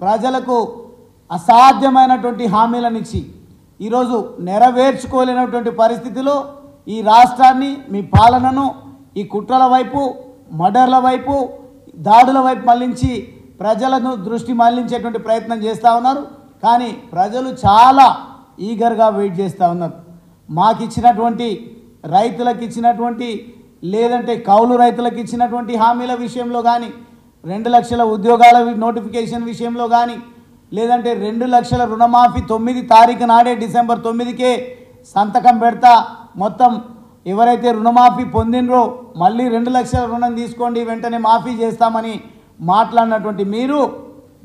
ప్రజలకు అసాధ్యమైనటువంటి హామీలను ఇచ్చి ఈరోజు నెరవేర్చుకోలేనటువంటి పరిస్థితిలో ఈ రాష్ట్రాన్ని మీ పాలనను ఈ కుట్రల వైపు మర్డర్ల వైపు దాడుల వైపు మళ్లించి ప్రజలను దృష్టి మళ్లించేటువంటి ప్రయత్నం చేస్తూ ఉన్నారు. కానీ ప్రజలు చాలా ఈగర్గా వెయిట్ చేస్తూ ఉన్నారు. మాకు ఇచ్చినటువంటి రైతులకు ఇచ్చినటువంటి లేదంటే కౌలు రైతులకు ఇచ్చినటువంటి హామీల విషయంలో కానీ 2 లక్షల ఉద్యోగాల నోటిఫికేషన్ విషయంలో కానీ లేదంటే 2 లక్షల రుణమాఫీ 9 తారీఖు నాడే డిసెంబర్ 9కే సంతకం పెడతా మొత్తం ఎవరైతే రుణమాఫీ పొందినరో మళ్ళీ 2 లక్షల రుణం తీసుకోండి వెంటనే మాఫీ చేస్తామని మాట్లాడినటువంటి మీరు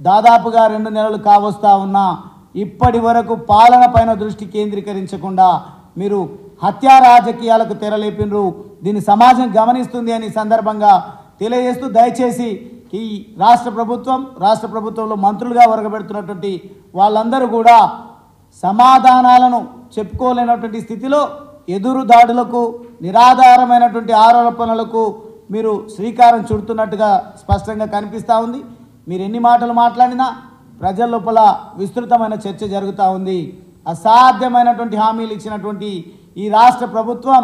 దాదాపుగా 2 నెలలు కావస్తా ఉన్నా ఇప్పటి వరకు పాలన పైన దృష్టి కేంద్రీకరించకుండా మీరు హత్యా రాజకీయాలకు తెరలేపినరు. దీన్ని సమాజం గమనిస్తుంది అని సందర్భంగా తెలియజేస్తూ దయచేసి ఈ రాష్ట్ర ప్రభుత్వంలో మంత్రులుగా వరగబెడుతున్నటువంటి వాళ్ళందరూ కూడా సమాధానాలను చెప్పుకోలేనటువంటి స్థితిలో ఎదురు దాడులకు నిరాధారమైనటువంటి ఆరోపణలకు మీరు శ్రీకారం చుడుతున్నట్టుగా స్పష్టంగా కనిపిస్తూ ఉంది. మీరు ఎన్ని మాటలు మాట్లాడినా ప్రజల లోపల విస్తృతమైన చర్చ జరుగుతూ ఉంది. అసాధ్యమైనటువంటి హామీలు ఇచ్చినటువంటి ఈ రాష్ట్ర ప్రభుత్వం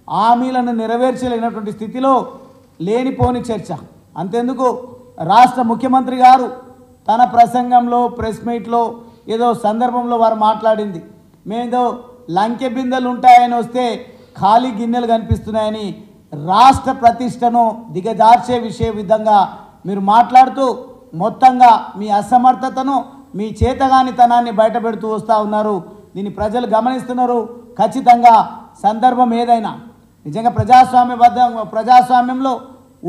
హామీలను నెరవేర్చలేనటువంటి స్థితిలో లేనిపోని చర్చ. అంతెందుకు రాష్ట్ర ముఖ్యమంత్రి గారు తన ప్రసంగంలో ప్రెస్ మీట్లో ఏదో సందర్భంలో వారు మాట్లాడింది, మేదో లంకె బిందెలు ఉంటాయని వస్తే ఖాళీ గిన్నెలు కనిపిస్తున్నాయని రాష్ట్ర ప్రతిష్టను దిగజార్చే విధంగా మీరు మాట్లాడుతూ మొత్తంగా మీ అసమర్థతను మీ చేతగానితనాన్ని బయటపెడుతూ వస్తూ ఉన్నారు. దీన్ని ప్రజలు గమనిస్తున్నారు. ఖచ్చితంగా సందర్భం ఏదైనా నిజంగా ప్రజాస్వామ్యంలో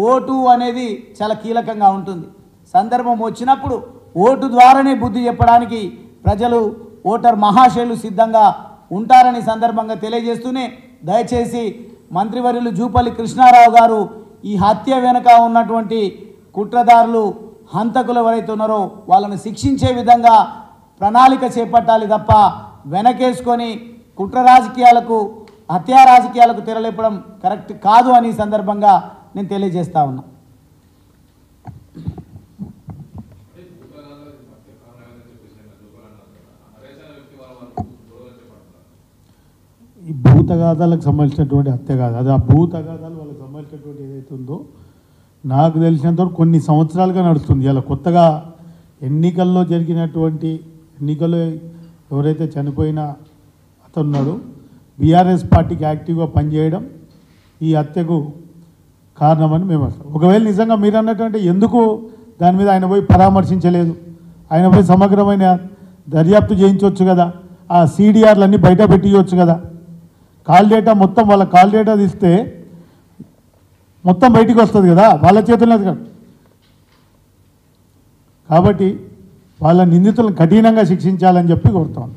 ఓటు అనేది చాలా కీలకంగా ఉంటుంది. సందర్భం వచ్చినప్పుడు ఓటు ద్వారానే బుద్ధి చెప్పడానికి ప్రజలు ఓటర్ మహాశయులు సిద్ధంగా ఉంటారని సందర్భంగా తెలియజేస్తూనే దయచేసి మంత్రివర్యులు జూపల్లి కృష్ణారావు గారు ఈ హత్య వెనుక ఉన్నటువంటి కుట్రదారులు హంతకులు ఎవరైతే ఉన్నారో వాళ్ళని శిక్షించే విధంగా ప్రణాళిక చేపట్టాలి తప్ప వెనకేసుకొని కుట్ర రాజకీయాలకు హత్యా రాజకీయాలకు తెరలేపడం కరెక్ట్ కాదు అని సందర్భంగా నేను తెలియజేస్తా ఉన్నా. ఈ భూతగాథాలకు సంబంధించినటువంటి హత్య కాదు, అది ఆ భూతగాథాలు వాళ్ళకి సంబంధించినటువంటి ఏదైతే ఉందో నాకు తెలిసినంతవరకు కొన్ని సంవత్సరాలుగా నడుస్తుంది. ఇలా కొత్తగా ఎన్నికల్లో ఎవరైతే చనిపోయిన అతనున్నాడు బీఆర్ఎస్ పార్టీకి యాక్టివ్గా పనిచేయడం ఈ హత్యకు కారణమని మేము ఒకవేళ నిజంగా మీరు అన్నటువంటి ఎందుకు దాని మీద ఆయన పోయి పరామర్శించలేదు, ఆయన పోయి సమగ్రమైన దర్యాప్తు చేయించవచ్చు కదా, ఆ CDRలన్నీ బయట పెట్టియవచ్చు కదా, కాల్ డేటా మొత్తం వాళ్ళ కాల్ డేటా తీస్తే మొత్తం బయటికి వస్తుంది కదా, వాళ్ళ చేతుల్లో కదా. కాబట్టి వాళ్ళ నిందితులను కఠినంగా శిక్షించాలని చెప్పి కోరుతాం.